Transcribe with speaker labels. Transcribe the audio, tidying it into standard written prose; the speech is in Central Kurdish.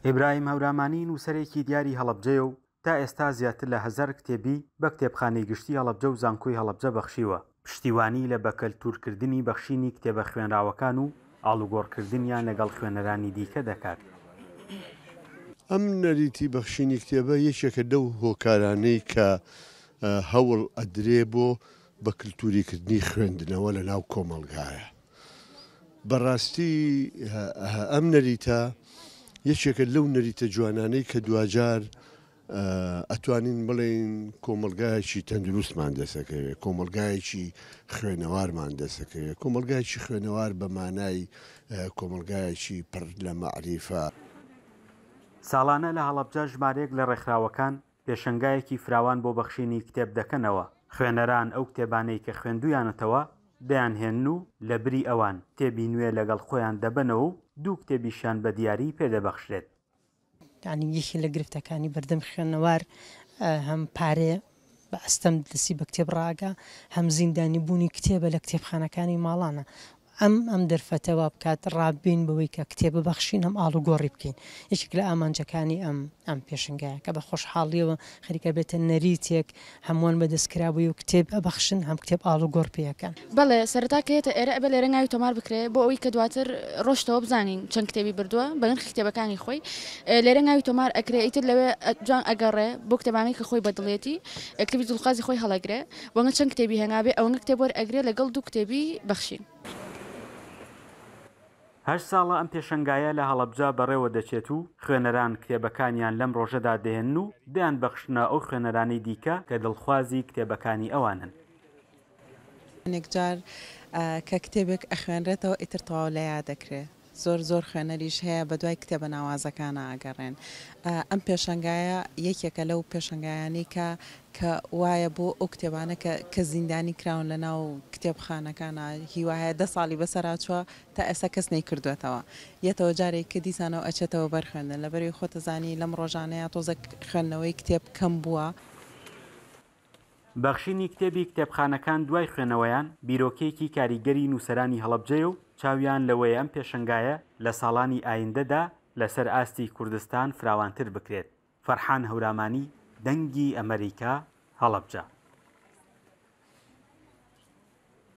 Speaker 1: ئیبراهیم هەورامانی نووسەرێکی دیاری هەڵەبجەیە و تا ئێستا زیاتر لە 1000 کتێبی بە کتێبخانەی گشتی هەڵەبجە و زانکۆی هەڵەبجە بەخشیوە. پشتیوانی لە بەکەلتورکردنی بەخشینی کتێبە خوێنراوەکان و ئاڵوگۆڕکردنیان لەگەڵ خوێنەرانی دیکە دەکات.
Speaker 2: ئەم نەریتی بەخشینی کتێبە یەکێکە دەو هۆکارانەی کە هەوڵ ئەدرێ بۆ بە کللتوریکردنی خوێندنەوە لە ناو کۆمەلگایە. بەڕاستی ئەم نەریتە یەکێکە لەو نەریتە جوانانەی کە دوجار ئەتوانین بڵێن کۆمەلگایەکی تەندروستمان دەسەکەوێت، کۆمەلگایەکی خوێنەوارمان دەسەکەوێت، کۆمەلگایەکی خوێنەوار بە مانای کۆمەلگایەکی پڕ لە مەعریفە.
Speaker 1: ساڵانە لە هەڵەبجە ژمارەیەک لە ڕێکخراوەکان پێشەنگایەکی فراوان بۆ بەخشینی کتێب دەکەنەوە. خوێنەران ئەو کتێبانەی کە خوێندویانەتەوە دەیانهێن و لە بری ئەوان کتێبی نوێ لەگەڵ خۆیان دەبنەوە و دوو کتێبیشان بە دیاری پێدەبەخشرێت.
Speaker 3: یعنی یەکی لە گرفتەکانی بەردەم خوێنەوار هەم پارێ بە ئەستەم دەسی بە کتێب ڕاگە، هەم زیندانی بوونی کتێبە لە کتێبخانەکانی ماڵانە. ئەم دەرفەتەوە بکات ڕابین بەوەی کە کتێبە بەخشین هەم ئاڵوگۆڕی بکەین. یەکێک لە ئامانجەکانی ئەم پێشنگایە کە بە خۆشحاڵیەوە خەریکە بێتە نەریتێک هەمووان بەدەستکرابووی و کتێب ئەبەخشن هەم کتێب ئاڵوگۆڕ پێەکەن.
Speaker 4: بەڵێ سەرتاکەیەتە ئێرە ئەبێ لێرە ناوی تۆمار بکرێ بۆ ئەوەی کە دواتر ڕۆشتەوە بزانین چەند کتێبی بردووە بە نرخی کتێبەکانی خۆی لێرە ناوی تۆمار ئەکرێ ئیتر لەوێ جوان ئەگەڕێ بۆ کتێبانەی کە خۆی بەدڵێتی کتێبی دڵخوازی خۆی هەڵەگرێ وەنگە چەند کتێبی هەنگابێ ئەوەنگە کتێب وەرئەگرێ لەگەڵ دوو کتێبی بەخشین.
Speaker 1: 8 ساڵە ئەم پێشەنگایە لە هەڵەبجە بەڕێوە دەچێت و خوێنەران کتێبەکانیان لەم ڕۆژەدا دەهێن و دەیان بەخشنە ئەو خوێنەرانی دیکە کە دڵخوازی کتێبەکانی ئەوانن.
Speaker 5: یەکجار کە کتێبێک ئەخوێنرێتەوە ئیتر تەواو لە یاد دەکرێت. زۆر خوێنەریش هەیە بە دوای کتێبە ناوازەکانە ئاگەڕێن. ئەم پێشەنگایە یەکێکە لەو پێشەنگایانی کە وایە بۆ ئەو کتێبانە کە زیندانی کراون لە ناو کتێبخانەکانە هیوایە 10 ساڵی بەسەراچووە تا ئێستا کەس نەیکردوێتەوە. یەتەوە جارێک کە دیسانەوە ئەچێتەوە بەرخوێندن لەبەری خۆتەزانی لەم ڕۆژانەیە تۆزە خوێندنەوەی کتێب کەم بووە.
Speaker 1: بەخشینی کتێبی کتێبخانەکان دوای خوێنەوەیان بیرۆکەیەکی کاریگەری نووسەرانی هەڵەبجەیە و چاویان لەوەی ئەم پێشەنگایە لە ساڵانی ئایندەدا لەسەر ئاستی کوردستان فراوانتر بکرێت. فەرحان هەورامانی، دەنگی ئەمریکا، هەڵەبجە.